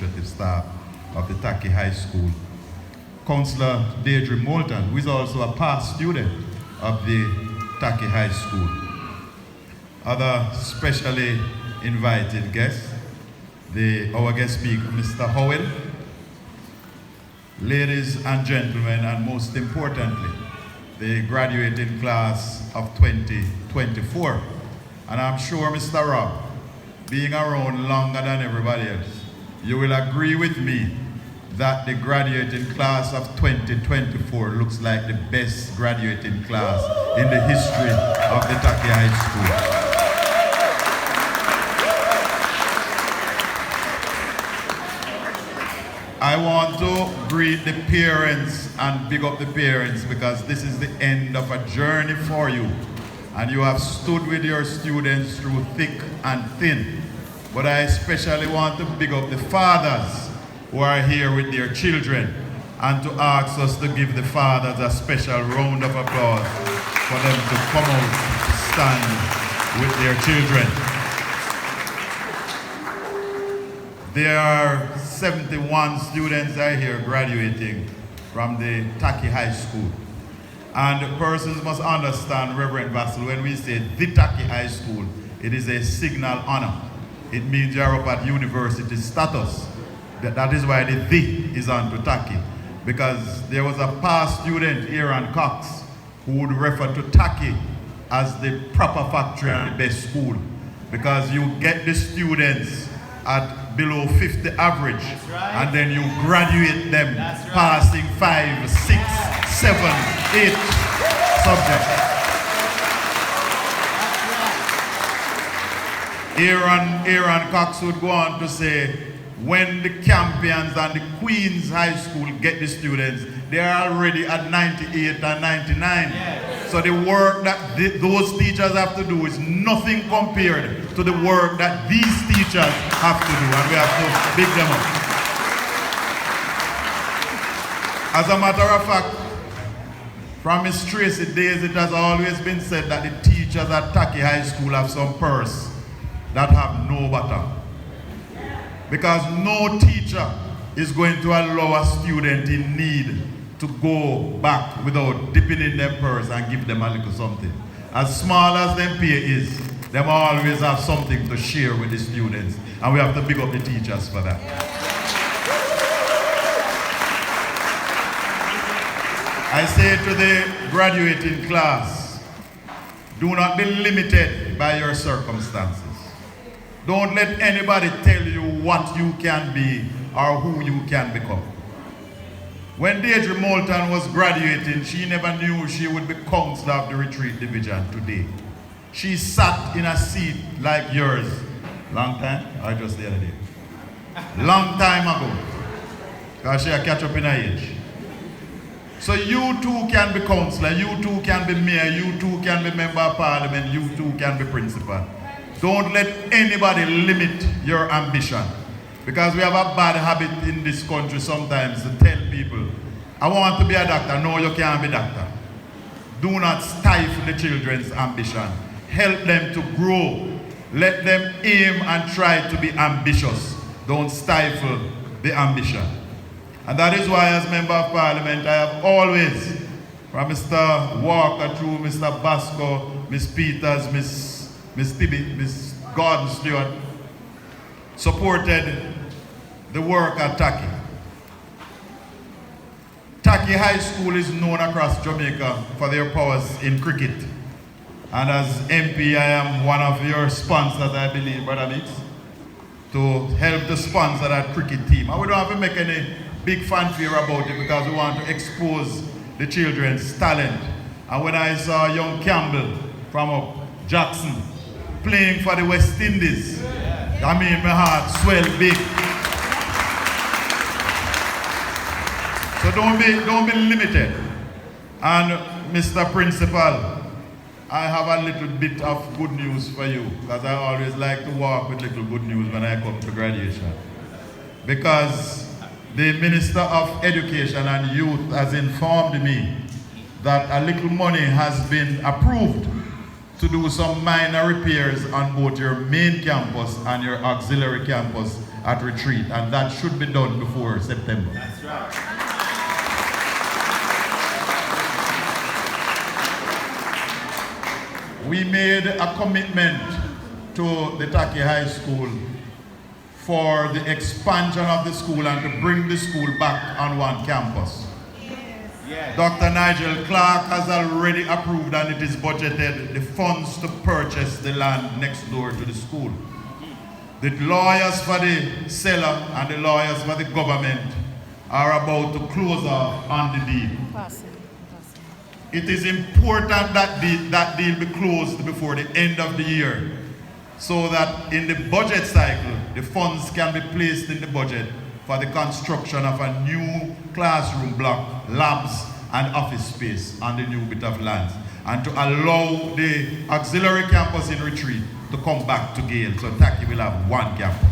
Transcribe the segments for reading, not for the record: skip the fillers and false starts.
administrative staff of the Tacky High School. Councillor Deirdre Moulton, who is also a past student of the Tacky High School. Other specially invited guests, our guest speaker, Mr. Howell. Ladies and gentlemen, and most importantly, the graduating class of 2024. And I'm sure, Mr. Rob, being around longer than everybody else, you will agree with me that the graduating class of 2024 looks like the best graduating class in the history of the Tacky High School. I want to greet the parents and big up the parents, because this is the end of a journey for you. And you have stood with your students through thick and thin. But I especially want to big up the fathers who are here with their children, and to ask us to give the fathers a special round of applause for them to come out to stand with their children. There are 71 students are here graduating from the Tacky High School. And persons must understand, Reverend Vassal, when we say the Tacky High School, it is a signal honor. It means you're up at university status. That is why the is on to Tacky. Because there was a past student, Aaron Cox, who would refer to Tacky as the proper factory and the best school. Because you get the students at below 50 average, right, and then you graduate them passing 5, 6, 7, 8 subjects. Aaron Cox would go on to say, when the champions and the Queens High School get the students, they are already at 98 and 99. Yeah. So the work that those teachers have to do is nothing compared to the work that these teachers have to do, and we have to big them up. As a matter of fact, from Miss Tracy days, it has always been said that the teachers at Tacky High School have some purse that have no bottom. Because no teacher is going to allow a student in need to go back without dipping in their purse and give them a little something. As small as their pay is, they always have something to share with the students. And we have to big up the teachers for that. I say to the graduating class, do not be limited by your circumstances. Don't let anybody tell you what you can be or who you can become. When Deirdre Moulton was graduating, she never knew she would be counselor of the retreat division today. She sat in a seat like yours. Long time? Or just the other day? Long time ago. Because she catch up in her age. So you too can be counselor, you too can be mayor, you too can be member of parliament, you too can be principal. Don't let anybody limit your ambition. Because we have a bad habit in this country sometimes to tell people, I want to be a doctor. No, you can't be a doctor. Do not stifle the children's ambition. Help them to grow. Let them aim and try to be ambitious. Don't stifle the ambition. And that is why, as Member of Parliament, I have always, from Mr. Walker through Mr. Basco, Ms. Peters, Miss Tibby, Miss Gordon Stewart, supported the work at Tacky. Tacky High School is known across Jamaica for their powers in cricket. And as MP, I am one of your sponsors, I believe, Brother Mix, to help to sponsor that cricket team. And we don't have to make any big fanfare about it because we want to expose the children's talent. And when I saw young Campbell from Jackson playing for the West Indies, I mean, my heart swelled big. So don't be limited. And Mr. Principal, I have a little bit of good news for you, because I always like to walk with little good news when I come to graduation. Because the Minister of Education and Youth has informed me that a little money has been approved to do some minor repairs on both your main campus and your auxiliary campus at retreat, and that should be done before September. That's right. We made a commitment to the Tacky High School for the expansion of the school and to bring the school back on one campus. Yes. Dr. Nigel Clark has already approved, and it is budgeted, the funds to purchase the land next door to the school. The lawyers for the seller and the lawyers for the government are about to close off on the deal. It is important that that deal be closed before the end of the year, so that in the budget cycle, the funds can be placed in the budget for the construction of a new classroom block, labs, and office space on the new bit of land, and to allow the auxiliary campus in retreat to come back to Gale. So Tacky will have one campus.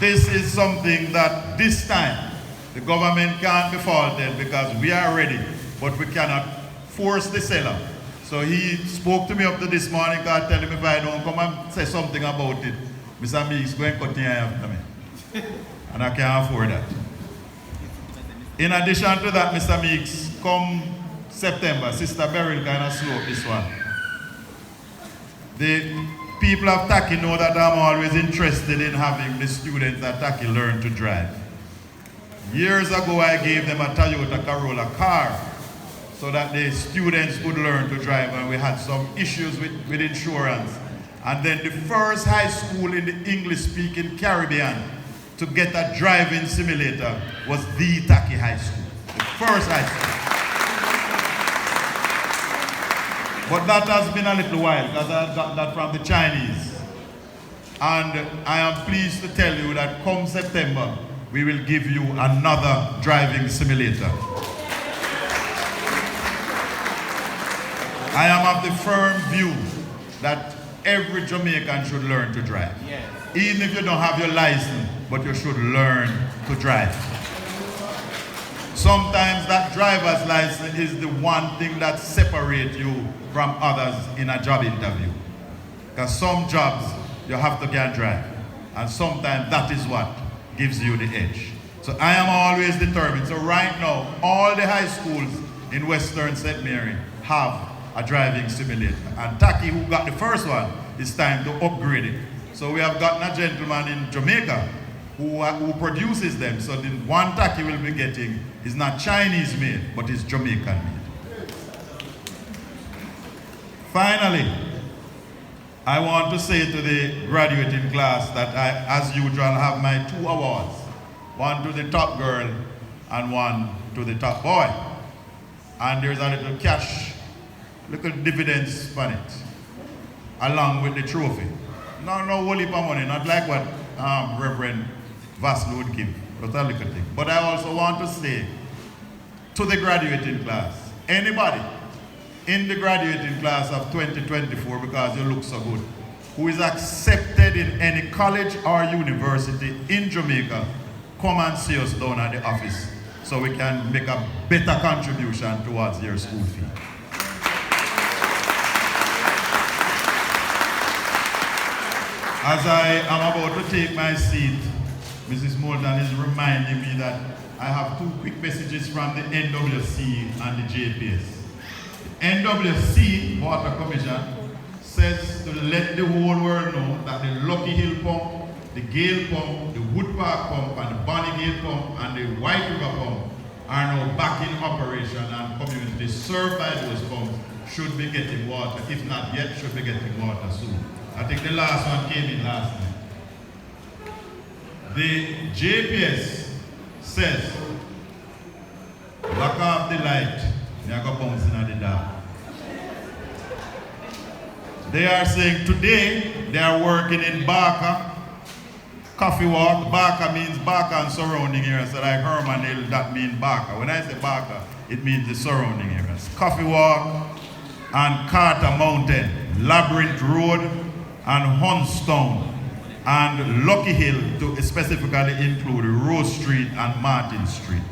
This is something that this time the government can't be faulted, because we are ready, but we cannot force the seller. So he spoke to me up to this morning, because I tell him if I don't come and say something about it, Mr. Meeks going to cut the eye after me. And I can't afford that. In addition to that, Mr. Meeks, come September, Sister Beryl kind of slow this one. The people of Tacky know that I'm always interested in having the students at Tacky learn to drive. Years ago, I gave them a Toyota Corolla car so that the students could learn to drive, and we had some issues with insurance. And then the first high school in the English-speaking Caribbean to get a driving simulator was the Tacky High School, the first high school. But that has been a little while, because I got that from the Chinese. And I am pleased to tell you that come September, we will give you another driving simulator. I am of the firm view that every Jamaican should learn to drive. Yes. Even if you don't have your license, but you should learn to drive. Sometimes that driver's license is the one thing that separates you from others in a job interview. Because some jobs, you have to can drive. And sometimes that is what gives you the edge. So I am always determined. So right now, all the high schools in Western St.Mary have a driving simulator. And Tacky, who got the first one, it's time to upgrade it. So we have gotten a gentleman in Jamaica who produces them. So the one Tacky will be getting is not Chinese made, but is Jamaican made. Finally, I want to say to the graduating class that I, as usual, have my 2 awards. One to the top girl and one to the top boy. And there's a little cash, little dividends on it, along with the trophy. No whole heap of money, not like what Reverend Vaslu would give, but a little thing. But I also want to say to the graduating class, anybody in the graduating class of 2024, because you look so good, who is accepted in any college or university in Jamaica, come and see us down at the office so we can make a better contribution towards your school fee. As I am about to take my seat, Mrs. Moulton is reminding me that I have 2 quick messages from the NWC and the JPS. The NWC Water Commission says to let the whole world know that the Lucky Hill Pump, the Gale Pump, the Wood Park Pump, and the Bonnie Gale Pump, and the White River Pump are now back in operation, and communities served by those pumps should be getting water. If not yet, should be getting water soon. I think the last one came in last night. The JPS says, lock off the light, they go bouncing at the dark. They are saying today they are working in Barker, Coffee Walk. Barker means Barker and surrounding areas. So like Hermanhill, that means Barker. When I say Barker, it means the surrounding areas. Coffee Walk and Carter Mountain, Labyrinth Road and Hunstone and Lucky Hill, to specifically include Rose Street and Martin Street.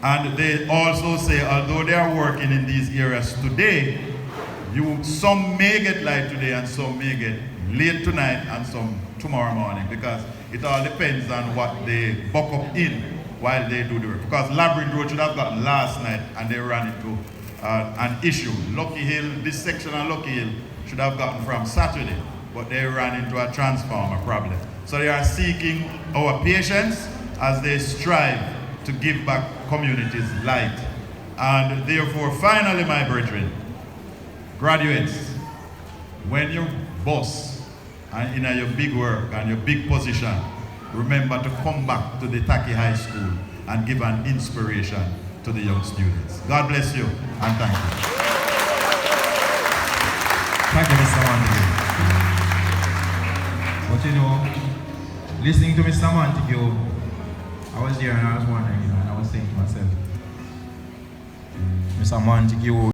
And they also say, although they are working in these areas today, Some may get light today and some may get late tonight and some tomorrow morning, because it all depends on what they buck up in while they do the work. Because Labyrinth Road should have gotten last night and they ran into an issue. Lucky Hill, this section of Lucky Hill should have gotten from Saturday, but they ran into a transformer problem. So they are seeking our patience as they strive to give back communities light. And therefore, finally, my brethren, graduates, when you boss and in your big work and your big position, remember to come back to the Tacky High School and give an inspiration to the young students. God bless you and thank you. Thank you, Mr. Montague. But you know, listening to Mr. Montague, I was there and I was wondering, and I was saying to myself, Mr. Montague